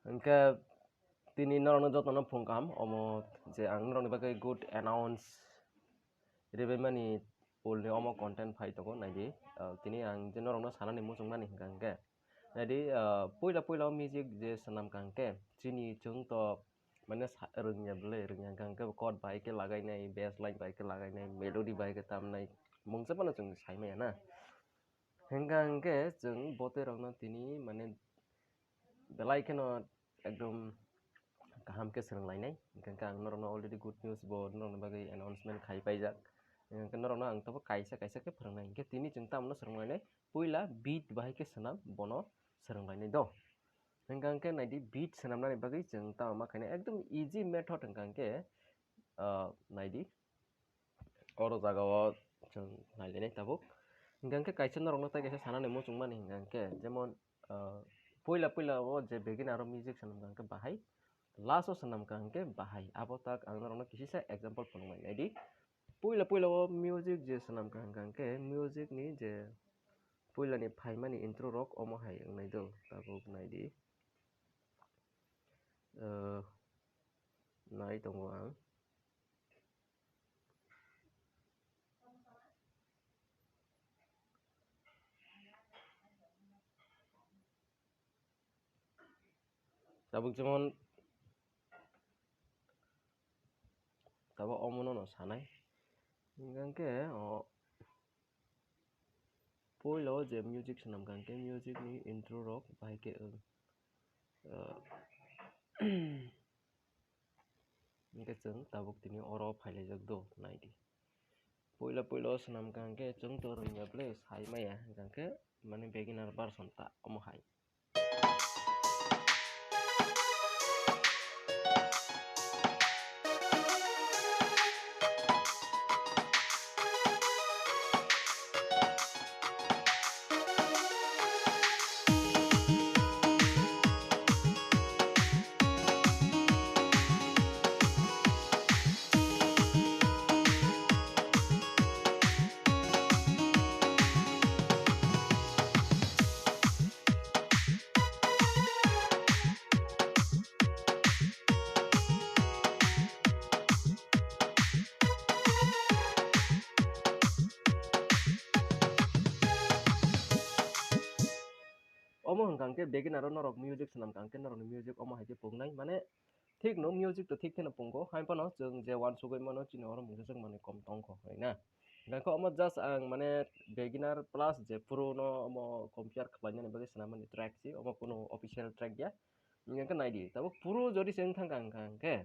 Angka tini norong jot nono pungkam omo je ang norong bagai good announce rebe mani polni omo content phai togo naidi tini ang je norong no sana ni musung mani hingkangke naidi puila music je sanam kangke chini chung to mane rungnya bele rungnya kangke chord bai ke lagai nai bass line bai ke lagai nai melody bai ke tam nai mungsa pano chung sai mai na hingkangke chung bote rong no tini mane belai keno ekdom kaham ke serang lainai hingkangke ang norong no already good news bo norong bagai announcement khai paijak hingkangke norong no ang tobo kaisa ke phorangnai hingke tini chung tam no serang lainai puila beat bai ke sanam bono serang lainai do hingkangke naidi beat sanamnani bagai chung tam ma khaina ekdom easy method hingkangke naidi oro jagao chung nailainai tabuk hingkangke kaisa norong no tai kaisa sanani muchung mani hingkangke jemon puila o je beginner music sanam kangke bahai last o sanam kangke bahai abo tak ang norong no kisisa example phonogmai naidi puila o music je sanam kangke music ni je puila ni phaimani intro rok omo hai ngai do tabuk naidi nai tongo ang tabuk jemon tabo omono no sanai hingkangke puila o je music sanam kangke music ni intro rok bahai ke hingke chung tabuk tini oro phailaijak do naidi puila o sanam kangke chung to rungya bele sai maya hingkangke mane beginner version ta omo hai omo hingkangke beginner norok music sanam kangke norok music omo hai ke pungnai mane ঠিক no music to ঠিক thena pungo haipano chung je one sugoi mano chini oro mungsajak mane kom tongkho haina hingkangke omo just ang mane beginner plus je pro no omo compare khlainani bagui sanamani track si omo kuno official track ya hingkangke naidi tabo pro jodi cheng thangkangke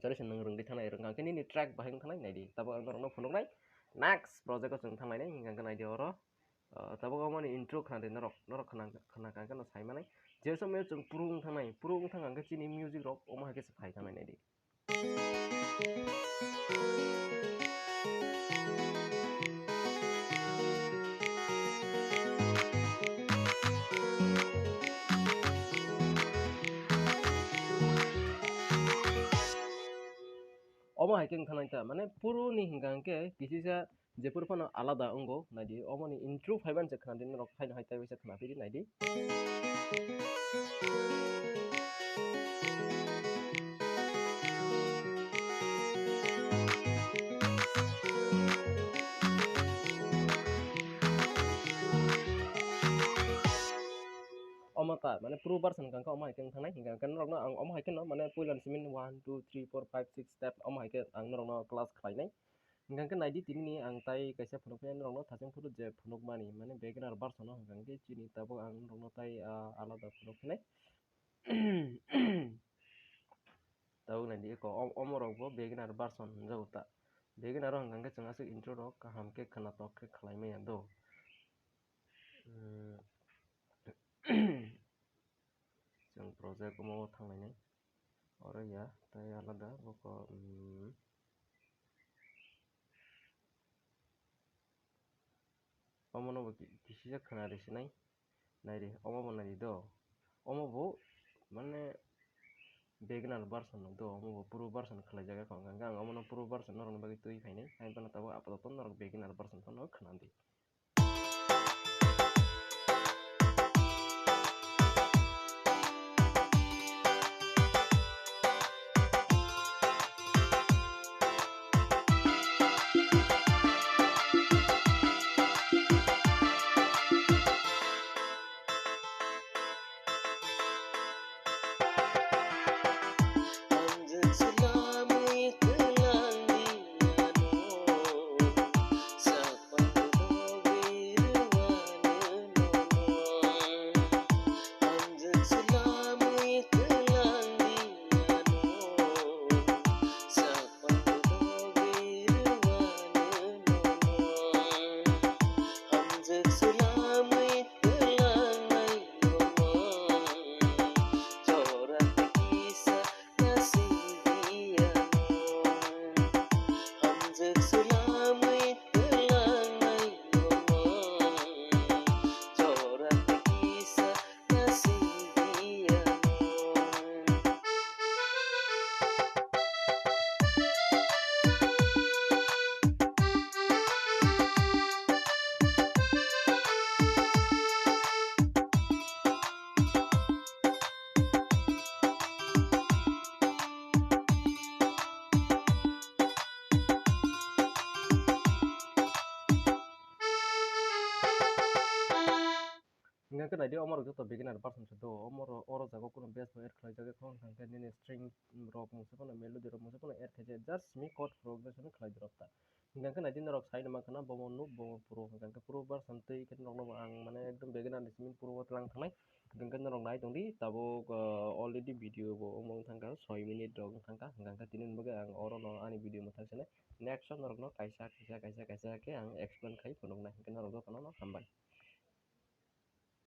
jari se nang rungdi thanai rungkangke nini track bahai thangnai naidi tabo ang norok no phunuknai next project o chung thangnai hingkangke naidi oro tabo mani intro khana norok khana kangke no saimanai je somay chung purung thangkangke chini music rok omo hai ke phai thangnai naidi omo hai ke thangnai ta mane puro ni hingkangke kisisa je puro phano alada ongo naidi omo ni intro phaiban je khana din rok phaino hai tai bisa khana piri naidi omo ta mane pro version kangke omo hai ke thangnai hingkangke norok no ang omo hai ke no mane puila ni simin 1 2 3 4 5 6 step omo hai ke ang norok no class khlainai hingkangke naidi tini ni ang tai kaisa phunuknai norok no thacheng phuru je phunukmani mane beginner version no hingkangke chini tabo ang norok no tai alada phunuknai tabo naidi ko omo rok bo beginner version hinjago ta beginner o hingkangke chung asuk intro rok kaham ke khanatok ke khlaimaya do chung project omo thanglai oro ya tai alada boko omo no kisisa khana resinai naidi omo bo naidi do omo bo mane beginner version do omo bo pro version khlaijak hingkangke ang omo no pro version norok ni bagui tui phainai haipano tabo apatot norok beginner version no khanandi naidi omor joto beginner person do omor oro jago kono base bo add khlaijak khon hangke nini string rok mungse pono melody rok mungse pono add khaijak just mi chord progression khlai rok ta hingke naidi norok side mankana bomo noob bomo pro hingke pro version tei khe nog no ang mane ekdom beginner ni simi pro tlang thangnai hingke norok nai tongdi tabo already video bo omong thangka 6 minute rok thangka hingke tini bagui ang oro no ani video mo thangsanai next norok no kaisa ke ang explain khai phunuknai hingke norok no hambai.